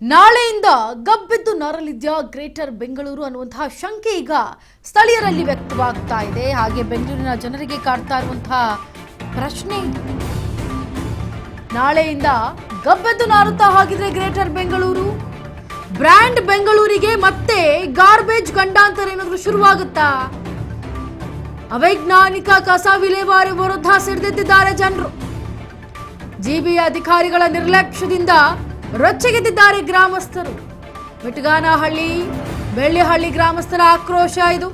ನಾಳೆಯಿಂದ ಗಬ್ಬೆದ್ದು ನಾರಲಿದ್ಯಾ ಗ್ರೇಟರ್ ಬೆಂಗಳೂರು ಅನ್ನುವಂತಹ ಶಂಕೆ ಈಗ ಸ್ಥಳೀಯರಲ್ಲಿ ವ್ಯಕ್ತವಾಗ್ತಾ ಇದೆ. ಹಾಗೆ ಬೆಂಗಳೂರಿನ ಜನರಿಗೆ ಕಾಡ್ತಾ ಇರುವಂತಹ ಪ್ರಶ್ನೆ ಇದು. ನಾಳೆಯಿಂದ ಗಬ್ಬೆದ್ದು ನಾರುತ್ತಾ ಹಾಗಿದ್ರೆ ಗ್ರೇಟರ್ ಬೆಂಗಳೂರು, ಬ್ರ್ಯಾಂಡ್ ಬೆಂಗಳೂರಿಗೆ ಮತ್ತೆ ಗಾರ್ಬೇಜ್ ಗಂಡಾಂತರ ಏನಾದ್ರೂ ಶುರುವಾಗುತ್ತಾ? ಅವೈಜ್ಞಾನಿಕ ಕಸ ವಿಲೇವಾರಿ ವಿರುದ್ಧ ಸಿಡಿದೆದ್ದಿದ್ದಾರೆ ಜನರು. ಜಿಬಿಎ ಅಧಿಕಾರಿಗಳ ನಿರ್ಲಕ್ಷ್ಯದಿಂದ ರೊಚ್ಚಿಗೆದ್ದಿದ್ದಾರೆ ಗ್ರಾಮಸ್ಥರು. ಮಿಟ್ಗಾನಹಳ್ಳಿ, ಬೆಳ್ಳಿಹಳ್ಳಿ ಗ್ರಾಮಸ್ಥರ ಆಕ್ರೋಶ ಇದು.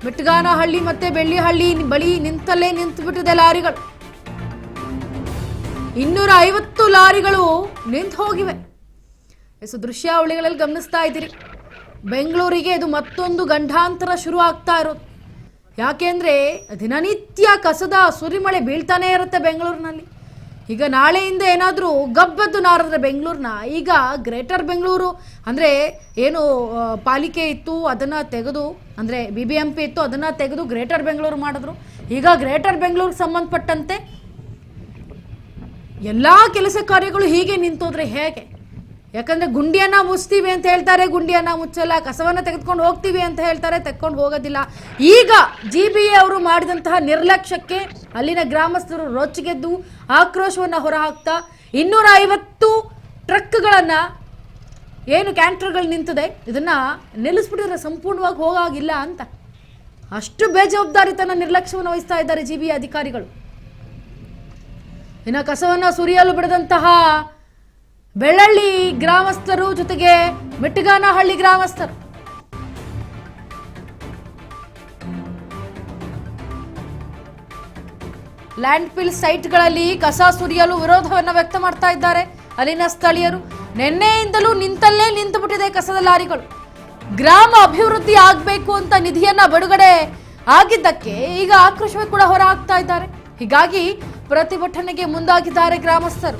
ಮಿಟ್ಗಾನಹಳ್ಳಿ ಮತ್ತೆ ಬೆಳ್ಳಿಹಳ್ಳಿ ಬಳಿ ನಿಂತಲ್ಲೇ ನಿಂತುಬಿಟ್ಟಿದೆ ಲಾರಿಗಳು. 250 ಲಾರಿಗಳು ನಿಂತು ಹೋಗಿವೆ. ದೃಶ್ಯಾವಳಿಗಳಲ್ಲಿ ಗಮನಿಸ್ತಾ ಇದ್ದೀರಿ. ಬೆಂಗಳೂರಿಗೆ ಇದು ಮತ್ತೊಂದು ಗಂಡಾಂತರ ಶುರು ಆಗ್ತಾ ಇರೋದು. ಯಾಕೆಂದ್ರೆ ದಿನನಿತ್ಯ ಕಸದ ಸುರಿಮಳೆ ಬೀಳ್ತಾನೆ ಇರುತ್ತೆ ಬೆಂಗಳೂರಿನಲ್ಲಿ. ಈಗ ನಾಳೆಯಿಂದ ಏನಾದರೂ ಗಬ್ಬೆದ್ದು ನಾರಿದ್ರೆ ಬೆಂಗಳೂರನ್ನ, ಈಗ ಗ್ರೇಟರ್ ಬೆಂಗಳೂರು ಅಂದರೆ ಏನು ಪಾಲಿಕೆ ಇತ್ತು ಅದನ್ನು ತೆಗೆದು, ಅಂದರೆ BBMP ಇತ್ತು ಅದನ್ನು ತೆಗೆದು ಗ್ರೇಟರ್ ಬೆಂಗಳೂರು ಮಾಡಿದ್ರು. ಈಗ ಗ್ರೇಟರ್ ಬೆಂಗಳೂರಿಗೆ ಸಂಬಂಧಪಟ್ಟಂತೆ ಎಲ್ಲ ಕೆಲಸ ಕಾರ್ಯಗಳು ಹೀಗೆ ನಿಂತೋದ್ರೆ ಹೇಗೆ? ಯಾಕಂದರೆ ಗುಂಡಿಯನ್ನು ಮುಚ್ತೀವಿ ಅಂತ ಹೇಳ್ತಾರೆ, ಗುಂಡಿಯನ್ನು ಮುಚ್ಚಲ್ಲ. ಕಸವನ್ನು ತೆಗೆದುಕೊಂಡು ಹೋಗ್ತೀವಿ ಅಂತ ಹೇಳ್ತಾರೆ, ತೆಗೆದುಕೊಂಡು ಹೋಗೋದಿಲ್ಲ. ಈಗ GBA ಅವರು ಮಾಡಿದಂತಹ ನಿರ್ಲಕ್ಷ್ಯಕ್ಕೆ ಅಲ್ಲಿನ ಗ್ರಾಮಸ್ಥರು ರೊಚ್ಚಿಗೆದ್ದು ಆಕ್ರೋಶವನ್ನು ಹೊರಹಾಕ್ತಾ 250 ಟ್ರಕ್ಗಳನ್ನು ಏನು ಕ್ಯಾಂಟರ್ಗಳು ನಿಂತಿದೆ ಇದನ್ನು ನಿಲ್ಲಿಸ್ಬಿಟ್ಟಿದ್ರೆ ಸಂಪೂರ್ಣವಾಗಿ ಹೋಗಾಗಿಲ್ಲ ಅಂತ ಅಷ್ಟು ಬೇಜವಾಬ್ದಾರಿತನ ನಿರ್ಲಕ್ಷ್ಯವನ್ನು ವಹಿಸ್ತಾ ಇದ್ದಾರೆ GBA ಅಧಿಕಾರಿಗಳು. ಇನ್ನು ಕಸವನ್ನು ಸುರಿಯಲು ಬಿಡದಂತಹ ಬೆಳ್ಳಳ್ಳಿ ಗ್ರಾಮಸ್ಥರು ಜೊತೆಗೆ ಮಿಟ್ಗಾನಹಳ್ಳಿ ಗ್ರಾಮಸ್ಥರು ಲ್ಯಾಂಡ್ ಫಿಲ್ ಸೈಟ್ಗಳಲ್ಲಿ ಕಸ ಸುರಿಯಲು ವಿರೋಧವನ್ನು ವ್ಯಕ್ತ ಮಾಡ್ತಾ ಇದ್ದಾರೆ ಅಲ್ಲಿನ ಸ್ಥಳೀಯರು. ನಿನ್ನೆಯಿಂದಲೂ ನಿಂತಲ್ಲೇ ನಿಂತುಬಿಟ್ಟಿದೆ ಕಸದ ಲಾರಿಗಳು. ಗ್ರಾಮ ಅಭಿವೃದ್ಧಿ ಆಗಬೇಕು ಅಂತ ನಿಧಿಯನ್ನ ಬಿಡುಗಡೆ ಆಗಿದ್ದಕ್ಕೆ ಈಗ ಆಕ್ರೋಶ ಕೂಡ ಹೊರ ಹಾಕ್ತಾ ಇದ್ದಾರೆ. ಹೀಗಾಗಿ ಪ್ರತಿಭಟನೆಗೆ ಮುಂದಾಗಿದ್ದಾರೆ ಗ್ರಾಮಸ್ಥರು.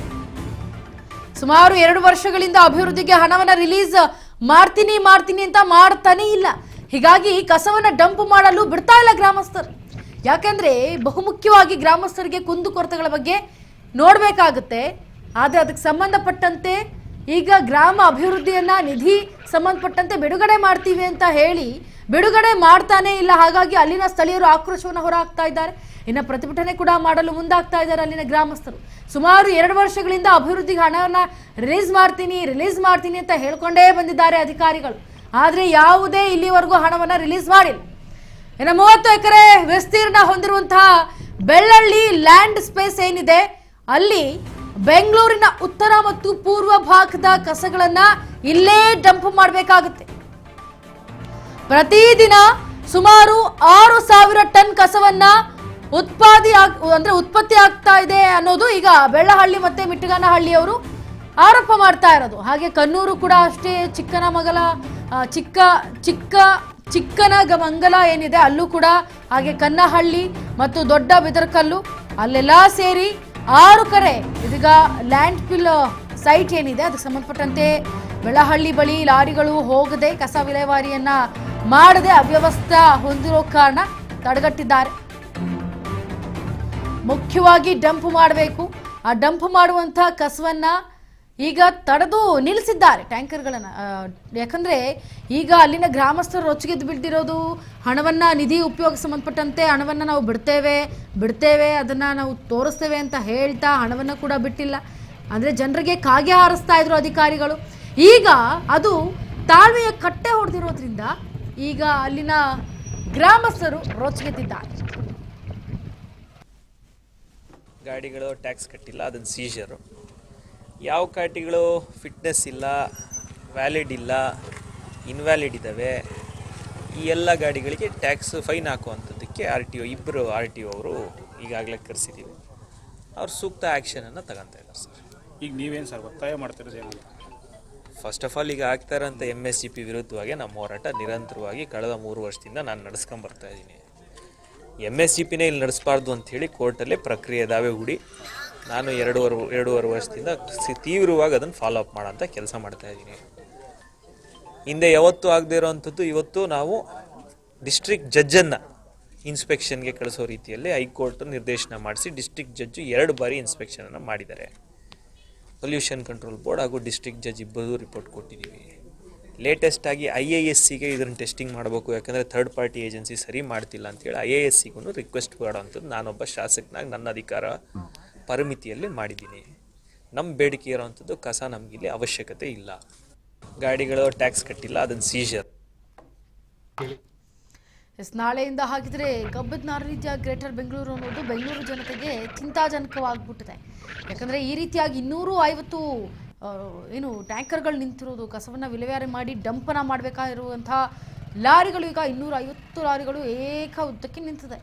ಸುಮಾರು 2 ವರ್ಷಗಳಿಂದ ಅಭಿವೃದ್ಧಿಗೆ ಹಣವನ್ನು ರಿಲೀಸ್ ಮಾಡ್ತೀನಿ ಅಂತ ಮಾಡ್ತಾನೇ ಇಲ್ಲ. ಹೀಗಾಗಿ ಕಸವನ್ನ ಡಂಪ್ ಮಾಡಲು ಬಿಡ್ತಾ ಇಲ್ಲ ಗ್ರಾಮಸ್ಥರು. ಯಾಕಂದ್ರೆ ಬಹುಮುಖ್ಯವಾಗಿ ಗ್ರಾಮಸ್ಥರಿಗೆ ಕುಂದುಕೊರತೆಗಳ ಬಗ್ಗೆ ನೋಡಬೇಕಾಗುತ್ತೆ. ಆದರೆ ಅದಕ್ಕೆ ಸಂಬಂಧಪಟ್ಟಂತೆ ಈಗ ಗ್ರಾಮ ಅಭಿವೃದ್ಧಿಯನ್ನ ನಿಧಿ ಸಂಬಂಧಪಟ್ಟಂತೆ ಬಿಡುಗಡೆ ಮಾಡ್ತೀವಿ ಅಂತ ಹೇಳಿ ಬಿಡುಗಡೆ ಮಾಡ್ತಾನೇ ಇಲ್ಲ. ಹಾಗಾಗಿ ಅಲ್ಲಿನ ಸ್ಥಳೀಯರು ಆಕ್ರೋಶವನ್ನು ಹೊರಹಾಕ್ತಾ ಇದ್ದಾರೆ. ಇನ್ನು ಪ್ರತಿಭಟನೆ ಕೂಡ ಮಾಡಲು ಮುಂದಾಗ್ತಾ ಇದ್ದಾರೆ ಅಲ್ಲಿನ ಗ್ರಾಮಸ್ಥರು. ಸುಮಾರು 2 ವರ್ಷಗಳಿಂದ ಅಭಿವೃದ್ಧಿಗೆ ಹಣವನ್ನು ರಿಲೀಸ್ ಮಾಡ್ತೀನಿ ಅಂತ ಹೇಳ್ಕೊಂಡೇ ಬಂದಿದ್ದಾರೆ ಅಧಿಕಾರಿಗಳು. ಆದರೆ ಯಾವುದೇ ಇಲ್ಲಿವರೆಗೂ ಹಣವನ್ನು ರಿಲೀಸ್ ಮಾಡಿಲ್ಲ. ಇನ್ನು 30 ಎಕರೆ ವಿಸ್ತೀರ್ಣ ಹೊಂದಿರುವಂತಹ ಬೆಳ್ಳಳ್ಳಿ ಲ್ಯಾಂಡ್ ಸ್ಪೇಸ್ ಏನಿದೆ ಅಲ್ಲಿ ಬೆಂಗಳೂರಿನ ಉತ್ತರ ಮತ್ತು ಪೂರ್ವ ಭಾಗದ ಕಸಗಳನ್ನ ಇಲ್ಲೇ ಡಂಪ್ ಮಾಡಬೇಕಾಗುತ್ತೆ. ಪ್ರತಿದಿನ ಸುಮಾರು 6,000 ಟನ್ ಕಸವನ್ನ ಉತ್ಪತ್ತಿ ಆಗ್ತಾ ಇದೆ ಅನ್ನೋದು ಈಗ ಬೆಳ್ಳಹಳ್ಳಿ ಮತ್ತೆ ಮಿಟ್ಗಾನಹಳ್ಳಿಯವರು ಆರೋಪ ಮಾಡ್ತಾ ಇರೋದು. ಹಾಗೆ ಕನ್ನೂರು ಕೂಡ ಅಷ್ಟೇ, ಚಿಕ್ಕನಗಮಂಗಲ ಏನಿದೆ ಅಲ್ಲೂ ಕೂಡ, ಹಾಗೆ ಕನ್ನಹಳ್ಳಿ ಮತ್ತು ದೊಡ್ಡ ಬಿದರಕಲ್ಲು ಅಲ್ಲೆಲ್ಲ ಸೇರಿ 6 ಕಡೆ ಇದೀಗ ಲ್ಯಾಂಡ್ ಫಿಲ್ ಸೈಟ್ ಏನಿದೆ ಅದಕ್ಕೆ ಸಂಬಂಧಪಟ್ಟಂತೆ ಬೆಳ್ಳಹಳ್ಳಿ ಬಳಿ ಲಾರಿಗಳು ಹೋಗದೆ ಕಸ ವಿಲೇವಾರಿಯನ್ನ ಮಾಡದೆ ಅವ್ಯವಸ್ಥೆ ಹೊಂದಿರೋ ಕಾರಣ ತಡೆಗಟ್ಟಿದ್ದಾರೆ. ಮುಖ್ಯವಾಗಿ ಡಂಪ್ ಮಾಡಬೇಕು. ಆ ಡಂಪ್ ಮಾಡುವಂಥ ಕಸವನ್ನ ಈಗ ತಡೆದು ನಿಲ್ಲಿಸಿದ್ದಾರೆ ಟ್ಯಾಂಕರ್ಗಳನ್ನು. ಯಾಕಂದರೆ ಈಗ ಅಲ್ಲಿನ ಗ್ರಾಮಸ್ಥರು ರೊಚ್ಚಿಗೆದ್ದು ಬಿಡ್ತಿರೋದು ಹಣವನ್ನು, ನಿಧಿ ಉಪಯೋಗ ಸಂಬಂಧಪಟ್ಟಂತೆ ಹಣವನ್ನು ನಾವು ಬಿಡ್ತೇವೆ ಅದನ್ನು ನಾವು ತೋರಿಸ್ತೇವೆ ಅಂತ ಹೇಳ್ತಾ ಹಣವನ್ನು ಕೂಡ ಬಿಟ್ಟಿಲ್ಲ. ಅಂದರೆ ಜನರಿಗೆ ಕಾಗೆ ಹಾರಿಸ್ತಾ ಇದ್ರು ಅಧಿಕಾರಿಗಳು. ಈಗ ಅದು ತಾಳ್ಮೆಯ ಕಟ್ಟೆ ಹೊಡೆದಿರೋದ್ರಿಂದ ಈಗ ಅಲ್ಲಿನ ಗ್ರಾಮಸ್ಥರು ರೊಚ್ಚಿಗೆದ್ದಿದ್ದಾರೆ. ಗಾಡಿಗಳು ಟ್ಯಾಕ್ಸ್ ಕಟ್ಟಿಲ್ಲ, ಅದನ್ನು ಸೀಜರು. ಯಾವ ಗಾಡಿಗಳು ಫಿಟ್ನೆಸ್ ಇಲ್ಲ, ವ್ಯಾಲಿಡ್ ಇಲ್ಲ, ಇನ್ವ್ಯಾಲಿಡ್ ಇದ್ದಾವೆ, ಈ ಎಲ್ಲ ಗಾಡಿಗಳಿಗೆ ಟ್ಯಾಕ್ಸ್ ಫೈನ್ ಹಾಕುವಂಥದ್ದಕ್ಕೆ ಇಬ್ಬರು RTO ಅವರು ಈಗಾಗಲೇ ಕರೆಸಿದ್ದೀವಿ. ಅವ್ರು ಸೂಕ್ತ ಆ್ಯಕ್ಷನನ್ನು ತಗೊತಾ ಇದ್ದಾರೆ ಸರ್. ಈಗ ನೀವೇನು ಸರ್ ಒತ್ತಾಯ ಮಾಡ್ತಿರೋದು ಏನು? ಫಸ್ಟ್ ಆಫ್ ಆಲ್ ಈಗ ಆಗ್ತಾ ಇರೋಂಥ MSCP ವಿರುದ್ಧವಾಗಿ ನಮ್ಮ ಹೋರಾಟ ನಿರಂತರವಾಗಿ ಕಳೆದ 3 ವರ್ಷದಿಂದ ನಾನು ನಡೆಸ್ಕೊಂಬರ್ತಾ ಇದ್ದೀನಿ. MSCPನೇ ಇಲ್ಲಿ ನಡೆಸಬಾರ್ದು ಅಂಥೇಳಿ ಕೋರ್ಟಲ್ಲೇ ಪ್ರಕ್ರಿಯೆ ದಾವೆ ಹೂಡಿ ನಾನು 2.5 ವರ್ಷದಿಂದ ತೀವ್ರವಾಗಿ ಅದನ್ನು ಫಾಲೋ ಅಪ್ ಮಾಡೋಂಥ ಕೆಲಸ ಮಾಡ್ತಾಯಿದ್ದೀನಿ. ಹಿಂದೆ ಯಾವತ್ತೂ ಆಗದೆ ಇರೋವಂಥದ್ದು ಇವತ್ತು ನಾವು ಡಿಸ್ಟ್ರಿಕ್ಟ್ ಜಡ್ಜನ್ನು ಇನ್ಸ್ಪೆಕ್ಷನ್ಗೆ ಕಳಿಸೋ ರೀತಿಯಲ್ಲಿ ಹೈಕೋರ್ಟ್ ನಿರ್ದೇಶನ ಮಾಡಿಸಿ ಡಿಸ್ಟ್ರಿಕ್ಟ್ ಜಡ್ಜು 2 ಬಾರಿ ಇನ್ಸ್ಪೆಕ್ಷನನ್ನು ಮಾಡಿದ್ದಾರೆ. ಪೊಲ್ಯೂಷನ್ ಕಂಟ್ರೋಲ್ ಬೋರ್ಡ್ ಹಾಗೂ ಡಿಸ್ಟ್ರಿಕ್ಟ್ ಜಡ್ಜ್ ಇಬ್ಬರೂ ರಿಪೋರ್ಟ್ ಕೊಟ್ಟಿದ್ದೀವಿ. ಲೇಟೆಸ್ಟಾಗಿ IASಗೆ ಇದನ್ನು ಟೆಸ್ಟಿಂಗ್ ಮಾಡಬೇಕು, ಯಾಕಂದರೆ ಥರ್ಡ್ ಪಾರ್ಟಿ ಏಜೆನ್ಸಿ ಸರಿ ಮಾಡ್ತಿಲ್ಲ ಅಂತೇಳಿ IASಗೂ ರಿಕ್ವೆಸ್ಟ್ ಮಾಡೋವಂಥದ್ದು ನಾನೊಬ್ಬ ಶಾಸಕನಾಗಿ ನನ್ನ ಅಧಿಕಾರ ಪರಿಮಿತಿಯಲ್ಲಿ ಮಾಡಿದ್ದೀನಿ. ನಮ್ಮ ಬೇಡಿಕೆ ಇರೋವಂಥದ್ದು ಕಸ ನಮಗಿಲ್ಲಿ ಅವಶ್ಯಕತೆ ಇಲ್ಲ. ಗಾಡಿಗಳು ಟ್ಯಾಕ್ಸ್ ಕಟ್ಟಿಲ್ಲ, ಅದನ್ನು ಸೀಜರ್. ನಾಳೆಯಿಂದ ಹಾಗಿದ್ರೆ ಕಬ್ಬದ ನಾರಿತ್ಯ ಗ್ರೇಟರ್ ಬೆಂಗಳೂರು ಅನ್ನೋದು ಬೆಂಗಳೂರು ಜನತೆಗೆ ಚಿಂತಾಜನಕವಾಗ್ಬಿಟ್ಟಿದೆ. ಯಾಕಂದರೆ ಈ ರೀತಿಯಾಗಿ 250 ಟ್ಯಾಂಕರ್ಗಳು ನಿಂತಿರೋದು, ಕಸವನ್ನು ವಿಲೇವಾರಿ ಮಾಡಿ ಡಂಪನ ಮಾಡಬೇಕಾಗಿರುವಂಥ ಲಾರಿಗಳು ಈಗ 250 ಲಾರಿಗಳು ಉದ್ದಕ್ಕೆ ನಿಂತಿದೆ.